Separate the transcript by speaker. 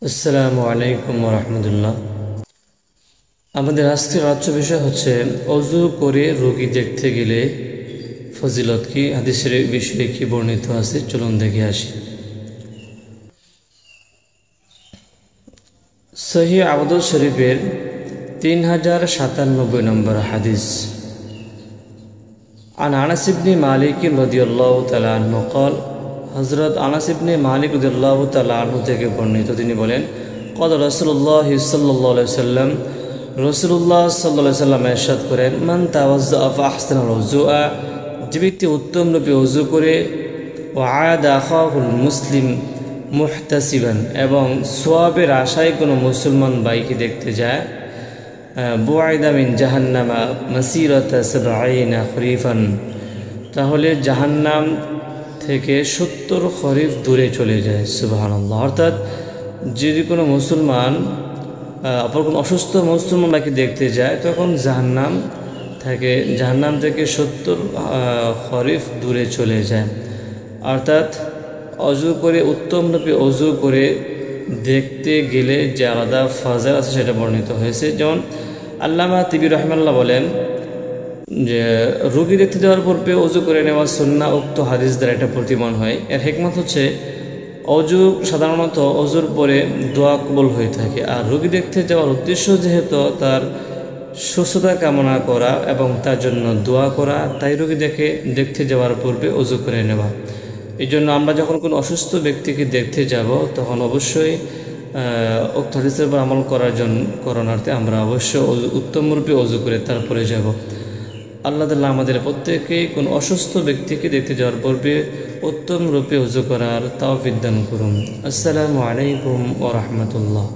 Speaker 1: আসসালামু আলাইকুম রহমতুল্লাহ। আমাদের আজকের আলোচ্য বিষয় হচ্ছে অজু করে রোগী দেখতে গেলে ফজিলত কি, হাদিসের বিষয়ে কি বর্ণিত আছে, চলুন দেখে আসি। সহিহ আবুদাউদ শরীফের 3097 নম্বর হাদিস। আন আনাস ইবনে মালিক রাদিয়াল্লাহু তাআলা আনহু قال, হযরত আনাস ইবনে মালিক রাদিয়াল্লাহু তাআলা আনহু থেকে বর্ণিত, তিনি বলেন, قال রাসূলুল্লাহ সাল্লাল্লাহু আলাইহি ওয়াসাল্লাম, রাসূলুল্লাহ সাল্লাল্লাহু আলাইহি ওয়াসাল্লাম ইরশাদ করেন, মান তাওয়াজ্জা ফাহসানাল ওযুআ, যে ব্যক্তি উত্তম রূপে ওযু করে, ওয়া আয়াদা আখাহুল মুসলিম মুহতাসিবান, এবং সওয়াবের আশায় কোনো মুসলমান ভাইকে দেখতে যায়, বুআইদা মিন জাহান্নামা মাসিরাতা সাবঈনা খরিফান, তাহলে জাহান্নাম থেকে 70 খরিফ দূরে চলে যায়। সুবহানাল্লাহ। অর্থাৎ যদি কোনো মুসলমান অপর কোনো অসুস্থ মুসলমান ভাইকে দেখতে যায়, তখন জাহান্নাম থেকে 70 খরিফ দূরে চলে যায়। অর্থাৎ অজু করে, উত্তম রূপে অজু করে দেখতে গেলে যে আলাদা ফাজিল আছে সেটা বর্ণিত হয়েছে। যেমন আল্লামা তিবি রহমাল্লাহ বলেন যে রোগী দেখতে যাওয়ার পূর্বে অজু করে নেওয়া সুন্নাহ উক্ত হাদিস দ্বারা এটা প্রতিমান হয়। এর হিকমত হচ্ছে, অজু সাধারণত অজুর পরে দোয়া কবুল হয়ে থাকে, আর রোগী দেখতে যাওয়ার উদ্দেশ্য যেহেতু তার সুস্থতা কামনা করা এবং তার জন্য দোয়া করা, তাই রোগী দেখতে যাওয়ার পূর্বে অজু করে নেওয়া। এই জন্য আমরা যখন কোনো অসুস্থ ব্যক্তিকে দেখতে যাব, তখন অবশ্যই উক্ত হাদিসের উপর আমল করণার্থে আমরা অবশ্যই উত্তম রূপে অজু করে তারপরে যাব। আল্লাহ তাআলা আমাদের প্রত্যেকেই কোনো অসুস্থ ব্যক্তিকে দেখতে যাওয়ার পূর্বে উত্তম রূপে অজু করার তাওফিক দান করুন। আসসালামু আলাইকুম ওয়া রাহমাতুল্লাহ।